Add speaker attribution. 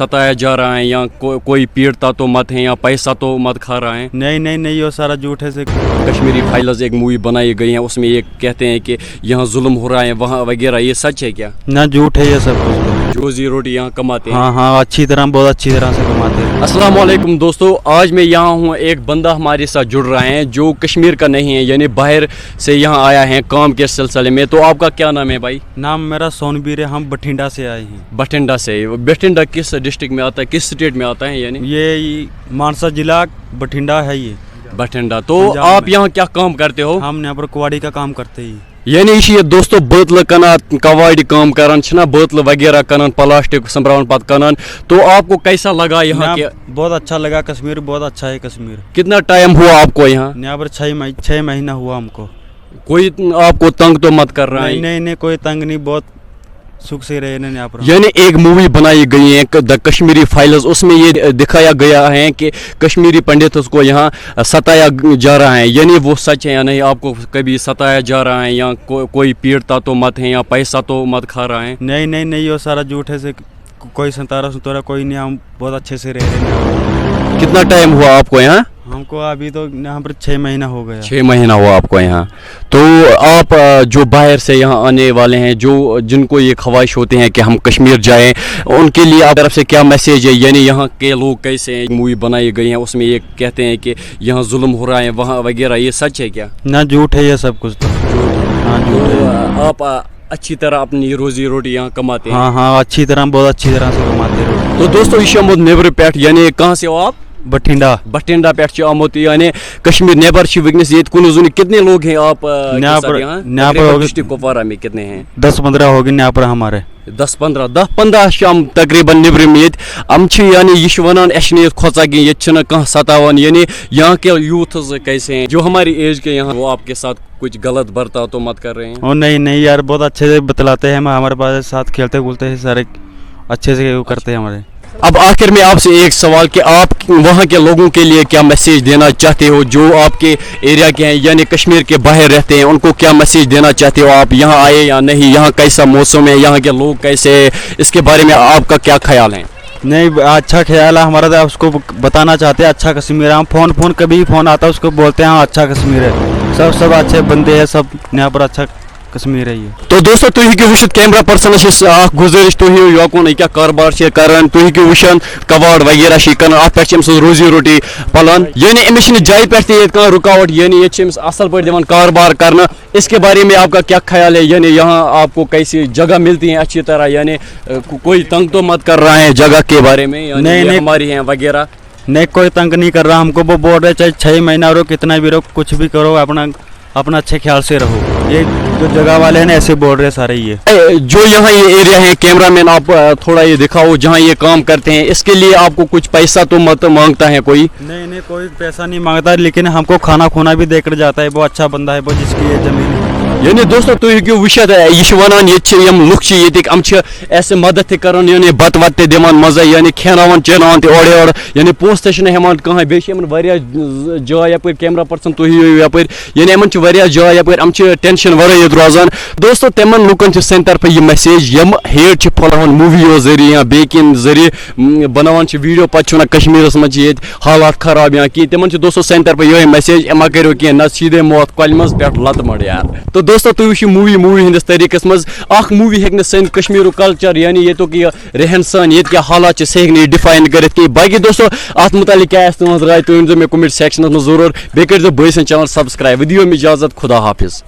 Speaker 1: सताया जा रहा है या कोई पीड़ता तो मत है या पैसा तो मत खा रहा है?
Speaker 2: नहीं, वो सारा झूठ है।
Speaker 1: कश्मीरी फाइल्स एक मूवी बनाई गई है, उसमें ये कहते हैं कि यहाँ जुल्म हो रहा है वहाँ वगैरह, ये सच है क्या?
Speaker 2: ना, झूठ है ये सब कुछ।
Speaker 1: रोजी रोटी यहाँ कमाते हैं?
Speaker 2: हाँ, अच्छी तरह, बहुत अच्छी तरह से कमाते हैं।
Speaker 1: अस्सलाम वालेकुम दोस्तों, आज मैं यहाँ हूँ, एक बंदा हमारे साथ जुड़ रहा है जो कश्मीर का नहीं है, यानी बाहर से यहाँ आया है काम के सिलसिले में। तो आपका क्या नाम है भाई?
Speaker 2: नाम मेरा सोनबीर है, हम बठिंडा से आए हैं।
Speaker 1: बठिंडा से? बठिंडा किस डिस्ट्रिक्ट में आता है, किस स्टेट में आता है? यानी
Speaker 2: ये मानसा जिला बठिंडा है ये।
Speaker 1: बठिंडा। तो आप यहाँ क्या काम करते हो?
Speaker 2: हम यहाँ पर कुवाड़ी का काम करते हैं।
Speaker 1: यानी ये दोस्तों बोतल कनान कवाड़ी काम करन छना, बोतल वगैरह कनान, प्लास्टिक संभरावन पत कनान। तो आपको कैसा लगा यहाँ के?
Speaker 2: बहुत अच्छा लगा, कश्मीर बहुत अच्छा है कश्मीर।
Speaker 1: कितना टाइम हुआ आपको यहाँ
Speaker 2: पर 6 महीना हुआ हमको।
Speaker 1: कोई आपको तंग तो मत कर रहा है?
Speaker 2: नहीं, कोई तंग नहीं, बहुत सुख से रहे यहाँ पर।
Speaker 1: यानी एक मूवी बनाई गई है द कश्मीरी फाइल्स, उसमें ये दिखाया गया है कि कश्मीरी पंडितों को यहाँ सताया जा रहा है, यानी वो सच है या नहीं? आपको कभी सताया जा रहा है या कोई पीड़ता तो मत है या पैसा तो मत खा रहा है?
Speaker 2: नहीं, वो सारा झूठ है। कोई संतारा कोई नहीं, हम बहुत अच्छे से रह रहे हैं।
Speaker 1: कितना टाइम हुआ आपको यहाँ?
Speaker 2: हमको अभी तो यहाँ पर 6 महीना हो गया।
Speaker 1: 6 महीना हुआ आपको यहाँ। तो आप जो बाहर से यहाँ आने वाले हैं, जिनको ये ख्वाहिश होते हैं कि हम कश्मीर जाएं, उनके लिए आप तरफ से क्या मैसेज है? यानी यहाँ के लोग कैसे हैं? मूवी बनाई गई है, उसमें ये कहते हैं कि यहाँ जुल्म हो रहा है वहाँ वगैरह, ये सच है क्या?
Speaker 2: ना, झूठ है ये सब कुछ। हाँ, झूठ है।
Speaker 1: आप अच्छी तरह अपनी रोजी रोटी यहाँ कमाते हैं?
Speaker 2: हाँ, अच्छी तरह, बहुत अच्छी तरह से कमाते हैं।
Speaker 1: तो दोस्तों ये नेबर पेट, यानी कहाँ से हो आप? बठिंडा पेट आमुत, यानी कश्मीर नेबर वनस ये कितने लोग हैं आप डिस्ट्रिक्ट कुपवारा में? कितने हैं?
Speaker 2: 10-15 होगी यहाँ पर हमारे।
Speaker 1: 10-15 तकरीबन निब्रम ये यानी ये वन अ खोचा कि ये कह सतावन, यानी यहाँ के यूथ कैसे हैं जो हमारी एज के यहाँ, वो आपके साथ कुछ गलत बर्ताव तो मत कर रहे हैं?
Speaker 2: ओ नहीं यार, बहुत अच्छे से बतलाते हैं, हमारे पास साथ खेलते कूदते हैं, सारे अच्छे से वो करते हैं हमारे।
Speaker 1: अब आखिर में आपसे एक सवाल कि आप वहाँ के लोगों के लिए क्या मैसेज देना चाहते हो, जो आपके एरिया के हैं यानी कश्मीर के बाहर रहते हैं, उनको क्या मैसेज देना चाहते हो? आप यहाँ आए या नहीं, यहाँ कैसा मौसम है, यहाँ के लोग कैसे, इसके बारे में आपका क्या ख्याल है?
Speaker 2: नहीं, अच्छा ख्याल है हमारा, तो उसको बताना चाहते हैं अच्छा कश्मीर है। हम फोन कभी फोन आता है उसको बोलते हैं हाँ अच्छा कश्मीर है, सब अच्छे बंदे हैं, सब यहाँ पर अच्छा कश्मीर है ये।
Speaker 1: तो दोस्तों तुम वुचित कैमरा पर्सन गुजारिश तुम योकुन क्या कारोबार करान, तुम वुचान कवाड़ वगैरह कर अत पे रोजी रोटी पलान, यानी अमिस जाय पे रुकावट, यानी ये असल पे दिवान कारोबार करना। इसके बारे में आपका क्या ख्याल है? यानी यहाँ आपको कैसी जगह मिलती है अच्छी तरह, यानी कोई तंग तो मत कर रहा है जगह के बारे में? नहीं, हमारी है वगैरह
Speaker 2: नहीं, कोई तंग नहीं कर रहा हमको। वो बोल रहे चाहे 6 महीना रहो, कितना भी रहो, कुछ भी करो, अपना अच्छे ख्याल से रहो। ये जो जगह वाले हैं ना ऐसे बोल रहे सारे। ये
Speaker 1: जो यहाँ ये एरिया है, कैमरामैन आप थोड़ा ये दिखाओ जहाँ ये काम करते हैं, इसके लिए आपको कुछ पैसा तो मत मांगता है कोई?
Speaker 2: नहीं, कोई पैसा नहीं मांगता, लेकिन हमको खाना खुना भी देकर जाता है। वो अच्छा बंदा है, वो जिसकी ये जमीन है।
Speaker 1: यानी दोस्तों तुम वुचित यह वन ये ऐसे मदद करान, यानी बत वत दिवान मजा, यानी खेनावन चेनावन ओर यानी पोस हेमान कह जाय यप कैमरा पर्सन तुम यप, यानी इन जाय यप टेंशन वर रोजान। दोस्तों तम लुकन सन तरफ यह मैसेज यम हेट फलान मूवियों जरिए या बेकिन जरिए बनान वीडियो पे कश्मीर मज ये हालात खराब या कि तम दोस्तों सन तरफ ये मैसेज मा करो कह न सीधे मौत कल मज पे लत मड़ यार। तो दोस्तों तुम मूवी हंदिस तरीकस मज मूवी हेक सन कश्मीर कल्चर, यानी ये रहन सहन ये क्या हालात से हेक डिफाइन कर। बाकी दोस्तों अत मुतालिक क्या तुम राय तुम मे कमेंट सेक्शन में जरूर, बे कर बॉय सन चैनल सब्सक्राइब। दियो इजाजत, खुदा हाफिज।